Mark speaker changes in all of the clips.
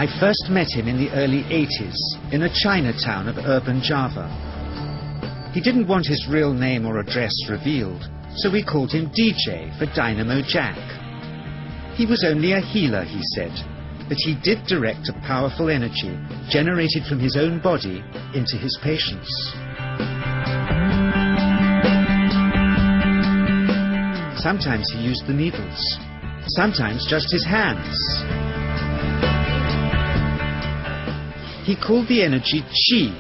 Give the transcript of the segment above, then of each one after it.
Speaker 1: I first met him in the early 80s in a Chinatown of urban Java. He didn't want his real name or address revealed, so we called him DJ for Dynamo Jack. He was only a healer, he said, but he did direct a powerful energy generated from his own body into his patients. Sometimes he used the needles, sometimes just his hands. He called the energy Qi,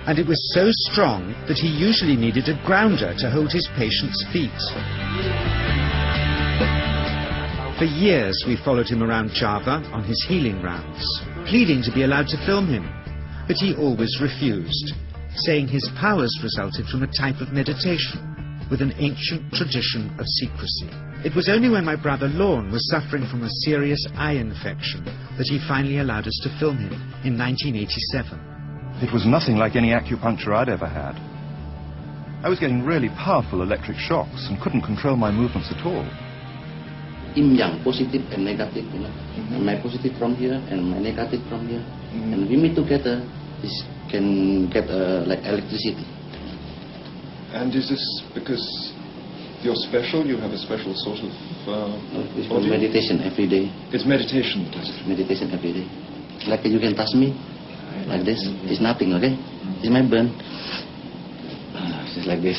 Speaker 1: and it was so strong that he usually needed a grounder to hold his patient's feet. For years we followed him around Java on his healing rounds, pleading to be allowed to film him, but he always refused, saying his powers resulted from a type of meditation with an ancient tradition of secrecy. It was only when my brother Lorne was suffering from a serious eye infection that he finally allowed us to film him in 1987.
Speaker 2: It was nothing like any acupuncture I'd ever had. I was getting really powerful electric shocks and couldn't control my movements at all.
Speaker 3: Yin yang, positive and negative, you know. And my positive from here and my negative from here. And we meet together, this can get like electricity.
Speaker 2: And is this because you're special? You have a special sort of
Speaker 3: it's meditation every day.
Speaker 2: It's meditation.
Speaker 3: Meditation every day. Like you can touch me, like this. It's nothing, okay? It's my burn. Just like this.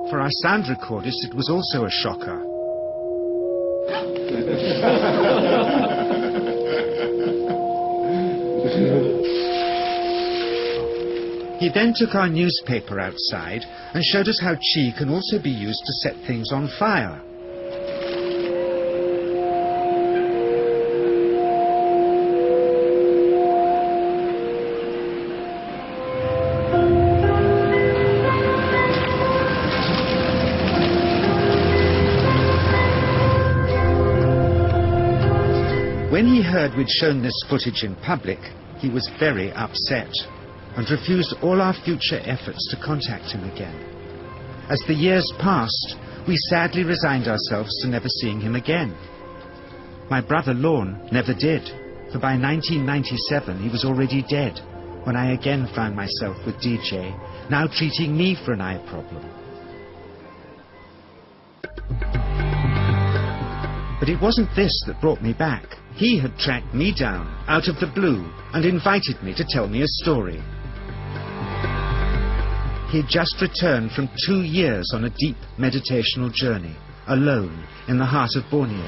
Speaker 1: For our sound recordist, it was also a shocker. He then took our newspaper outside and showed us how Qi can also be used to set things on fire. When he heard we'd shown this footage in public, he was very upset and refused all our future efforts to contact him again. As the years passed, we sadly resigned ourselves to never seeing him again. My brother Lorne never did, for by 1997 he was already dead, when I again found myself with DJ, now treating me for an eye problem. But it wasn't this that brought me back. He had tracked me down out of the blue and invited me to tell me a story. He had just returned from 2 years on a deep meditational journey, alone in the heart of Borneo.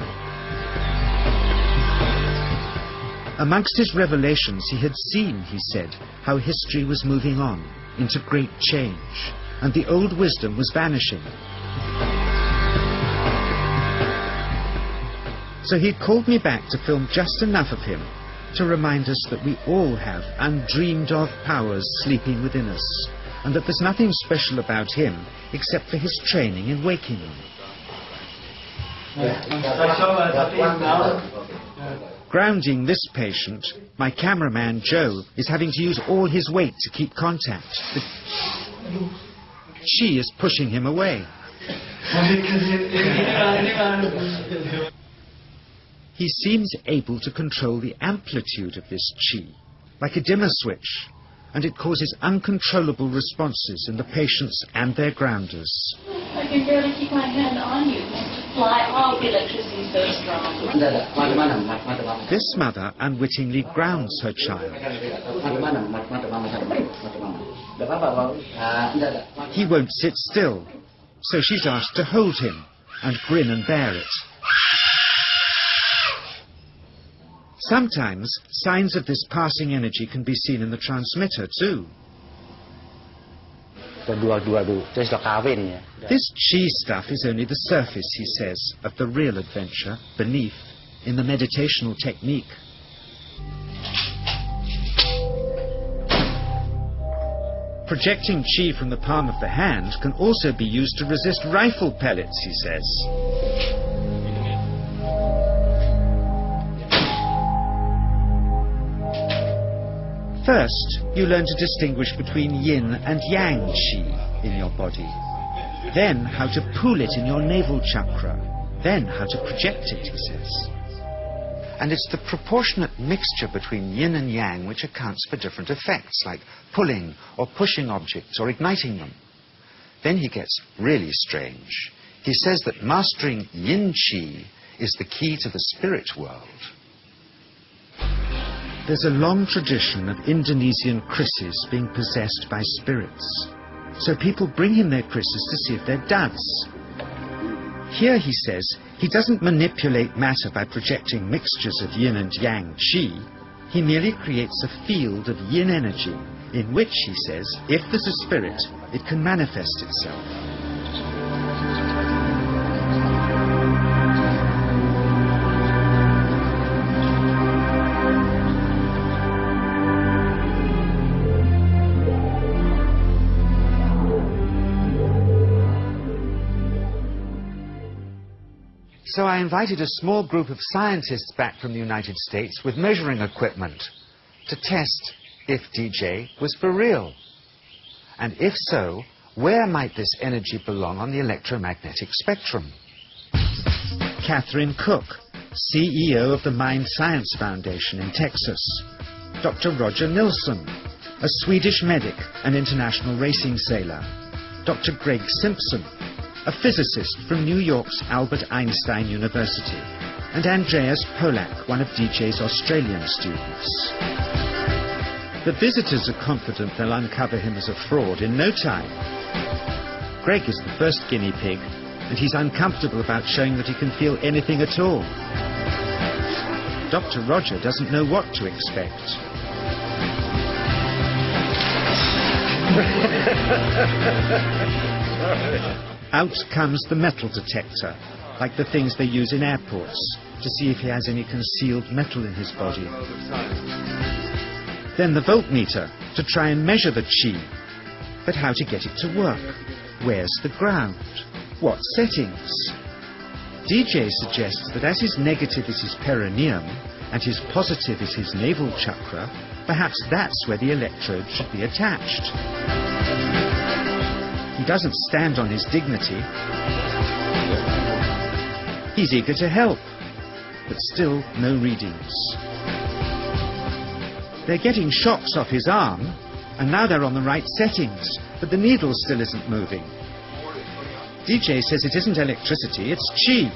Speaker 1: Amongst his revelations, he had seen, he said, how history was moving on into great change, and the old wisdom was vanishing. So he'd called me back to film just enough of him to remind us that we all have undreamed of powers sleeping within us, and that there's nothing special about him except for his training in waking them. Grounding this patient, my cameraman Joe is having to use all his weight to keep contact. But Qi is pushing him away. He seems able to control the amplitude of this Qi, like a dimmer switch, and it causes uncontrollable responses in the patients and their grounders.
Speaker 4: I can barely keep my hand on you. Fly off, the electricity is so strong.
Speaker 1: This mother unwittingly grounds her child. He won't sit still, so she's asked to hold him and grin and bear it. Sometimes, signs of this passing energy can be seen in the transmitter too. This Qi stuff is only the surface, he says, of the real adventure beneath, in the meditational technique. Projecting Qi from the palm of the hand can also be used to resist rifle pellets, he says. First, you learn to distinguish between yin and yang Qi in your body. Then how to pool it in your navel chakra. Then how to project it, he says. And it's the proportionate mixture between yin and yang which accounts for different effects, like pulling or pushing objects or igniting them. Then he gets really strange. He says that mastering yin qi is the key to the spirit world. There's a long tradition of Indonesian krisis being possessed by spirits. So people bring him their krisis to see if they're duds. Here, he says, he doesn't manipulate matter by projecting mixtures of yin and yang qi. He merely creates a field of yin energy in which, he says, if there's a spirit, it can manifest itself. So I invited a small group of scientists back from the United States with measuring equipment to test if DJ was for real. And if so, where might this energy belong on the electromagnetic spectrum? Catherine Cook, CEO of the Mind Science Foundation in Texas. Dr. Roger Nilsson, a Swedish medic and international racing sailor. Dr. Greg Simpson, a physicist from New York's Albert Einstein University, and Andreas Polak, one of DJ's Australian students. The visitors are confident they'll uncover him as a fraud in no time. Greg is the first guinea pig, and he's uncomfortable about showing that he can feel anything at all. Dr. Roger doesn't know what to expect. Out comes the metal detector, like the things they use in airports, to see if he has any concealed metal in his body. Then the voltmeter, to try and measure the qi. But how to get it to work? Where's the ground? What settings? DJ suggests that as his negative is his perineum, and his positive is his navel chakra, perhaps that's where the electrode should be attached. He doesn't stand on his dignity. He's eager to help, but still no readings. They're getting shocks off his arm, and now they're on the right settings, but the needle still isn't moving. DJ says it isn't electricity, it's qi.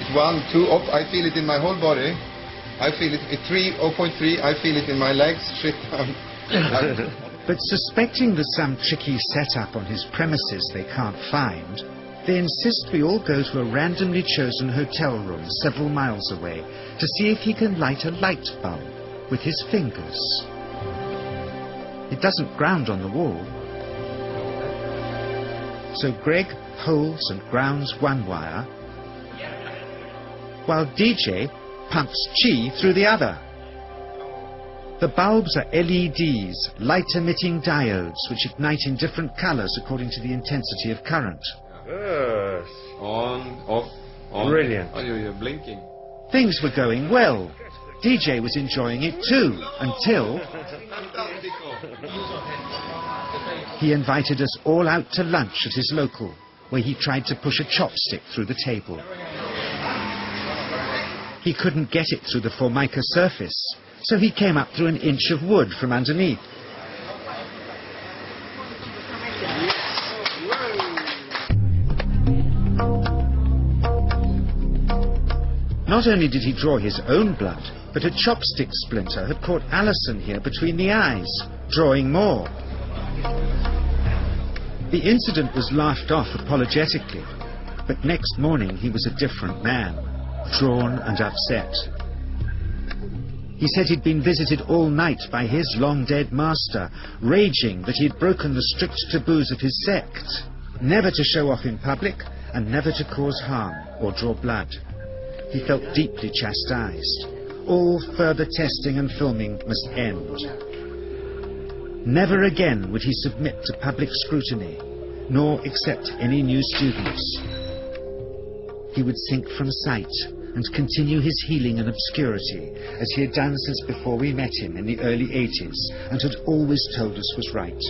Speaker 5: It's 1, 2, up. I feel it in my whole body. I feel it at 3, 0.3. I feel it in my legs. Shit.
Speaker 1: But suspecting there's some tricky setup on his premises they can't find, they insist we all go to a randomly chosen hotel room several miles away to see if he can light a light bulb with his fingers. It doesn't ground on the wall. So Greg holds and grounds one wire, while DJ pumps qi through the other. The bulbs are LEDs, light-emitting diodes, which ignite in different colors according to the intensity of current.
Speaker 6: Yes. On, off, on.
Speaker 1: Brilliant.
Speaker 6: Oh, you're blinking.
Speaker 1: Things were going well. DJ was enjoying it too, until he invited us all out to lunch at his local, where he tried to push a chopstick through the table. He couldn't get it through the formica surface, so he came up through an inch of wood from underneath. Not only did he draw his own blood, but a chopstick splinter had caught Alison here between the eyes, drawing more. The incident was laughed off apologetically, but next morning he was a different man, drawn and upset. He said he'd been visited all night by his long-dead master, raging that he'd broken the strict taboos of his sect, never to show off in public and never to cause harm or draw blood. He felt deeply chastised. All further testing and filming must end. Never again would he submit to public scrutiny, nor accept any new students. He would sink from sight and continue his healing in obscurity, as he had done since before we met him in the early 80s, and had always told us was right.